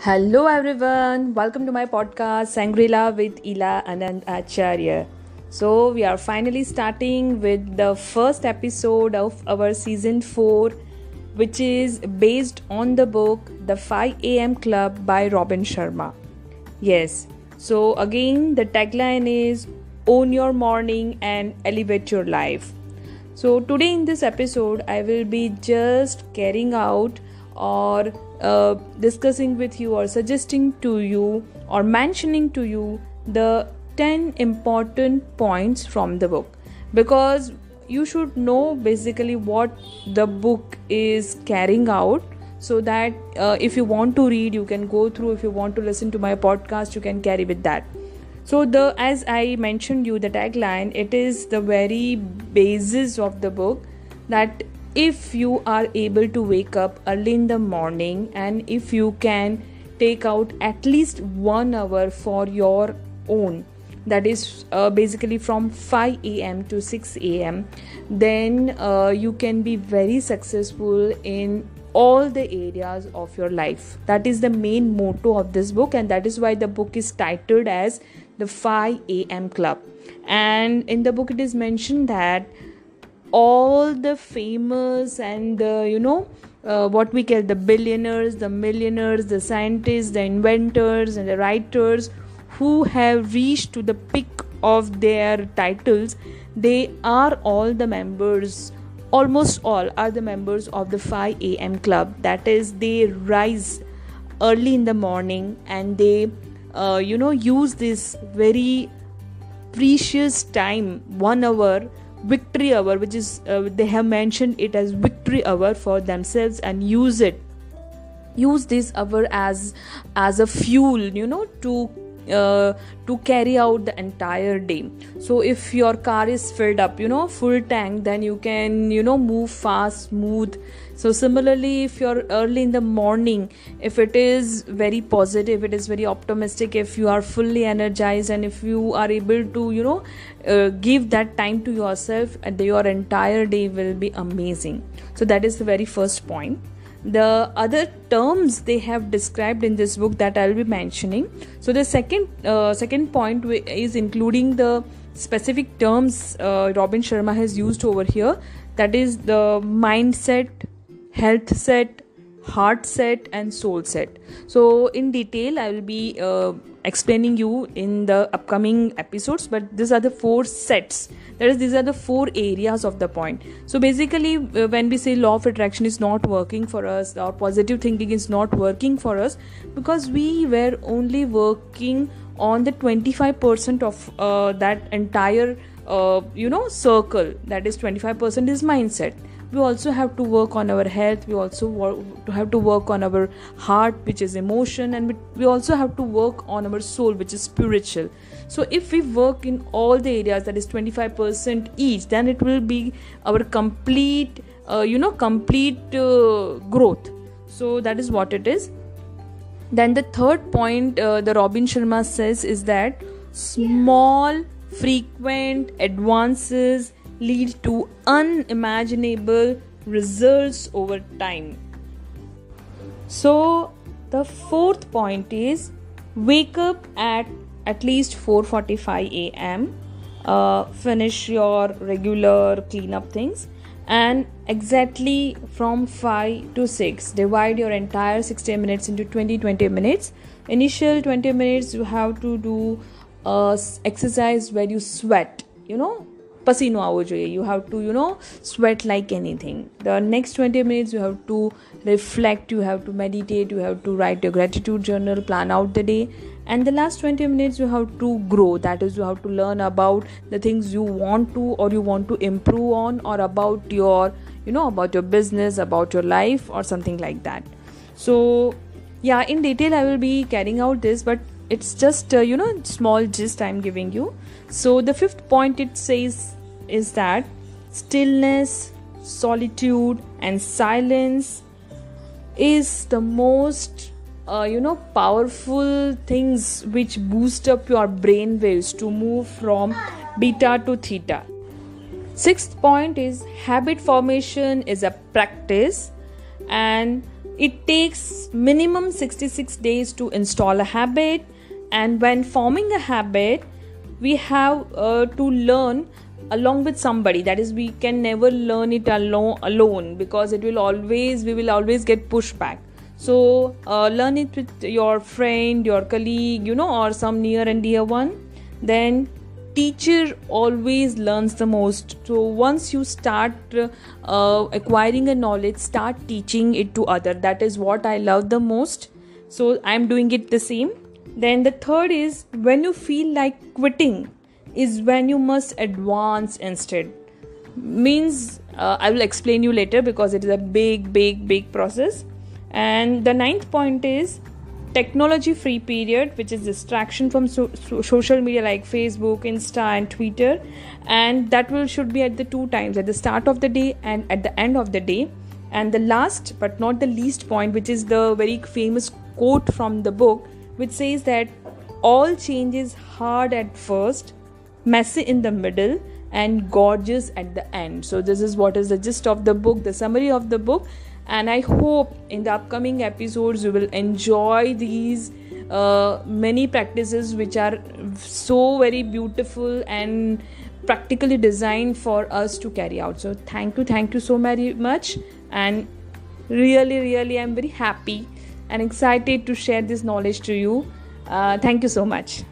Hello everyone, welcome to my podcast Sangrila with Ila Anand Acharya. So we are finally starting with the first episode of our season 4, which is based on the book The 5 AM Club by Robin Sharma. Yes, so again the tagline is Own Your Morning and Elevate Your Life. So today in this episode I will be just carrying out or discussing with you or suggesting to you or mentioning to you the 10 important points from the book, because you should know basically what the book is carrying out, so that if you want to read you can go through, if you want to listen to my podcast you can carry with that. So as I mentioned you, the tagline, it is the very basis of the book, that if you are able to wake up early in the morning and if you can take out at least 1 hour for your own, that is basically from 5 a.m. to 6 a.m., then you can be very successful in all the areas of your life. That is the main motto of this book, and that is why the book is titled as the 5 a.m. Club. And in the book it is mentioned that all the famous and what we call the billionaires, the millionaires, the scientists, the inventors and the writers who have reached to the peak of their titles, they are all the members, almost all are the members of the 5 a.m. Club. That is, they rise early in the morning and they use this very precious time, 1 hour, victory hour, which is they have mentioned it as victory hour for themselves, and use this hour as a fuel to carry out the entire day. So if your car is filled up, full tank, then you can move fast, smooth. So similarly, if you're early in the morning, if it is very positive, it is very optimistic, if you are fully energized and if you are able to give that time to yourself, and your entire day will be amazing. So that is the very first point. The other terms they have described in this book that I'll be mentioning. So the second point is including the specific terms Robin Sharma has used over here. That is the mindset, health set, heart set and soul set. So in detail I will be explaining you in the upcoming episodes, but these are the 4 sets. That is, these are the 4 areas of the point. So basically when we say law of attraction is not working for us, or positive thinking is not working for us, because we were only working on the 25% of that entire circle. That is 25% is mindset. We also have to work on our health, we also have to work on our heart, which is emotion, and we also have to work on our soul, which is spiritual. So if we work in all the areas, that is 25% each, then it will be our complete growth. So that is what it is. Then the third point the Robin Sharma says is that small frequent advances lead to unimaginable results over time. So the fourth point is wake up at least 4:45 a.m. Finish your regular cleanup things, and exactly from 5 to 6 divide your entire 60 minutes into 20 minutes. Initial 20 minutes you have to do exercise where you sweat, pasino aavo જોઈએ. You have to sweat like anything. The next 20 minutes you have to reflect, you have to meditate, you have to write your gratitude journal, plan out the day, and the last 20 minutes you have to grow. That is, you have to learn about the things you want to or you want to improve on, or about your about your business, about your life, or something like that. So yeah, in detail I will be carrying out this, but it's just small gist I'm giving you. So the fifth point it says is that stillness, solitude and silence is the most powerful things which boost up your brain waves to move from beta to theta. Sixth point is habit formation is a practice, and It takes minimum 66 days to install a habit, and when forming a habit, we have to learn along with somebody. That is, we can never learn it alone, because we will always get pushback. So learn it with your friend, your colleague, or some near and dear one. Then teacher always learns the most. So once you start acquiring a knowledge, start teaching it to other. That is what I love the most. So I'm doing it the same. Then the third is, when you feel like quitting is when you must advance instead. Means I will explain you later, because it is a big process. And the ninth point is technology free period, which is distraction from social media like Facebook, Insta and Twitter. And that should be at the two times, at the start of the day and at the end of the day. And the last but not the least point, which is the very famous quote from the book, which says that all change is hard at first, messy in the middle, and gorgeous at the end. So this is what is the gist of the book, the summary of the book. And I hope in the upcoming episodes you will enjoy these many practices, which are so very beautiful and practically designed for us to carry out. So thank you so very much. And really I'm very happy and excited to share this knowledge to you. Thank you so much.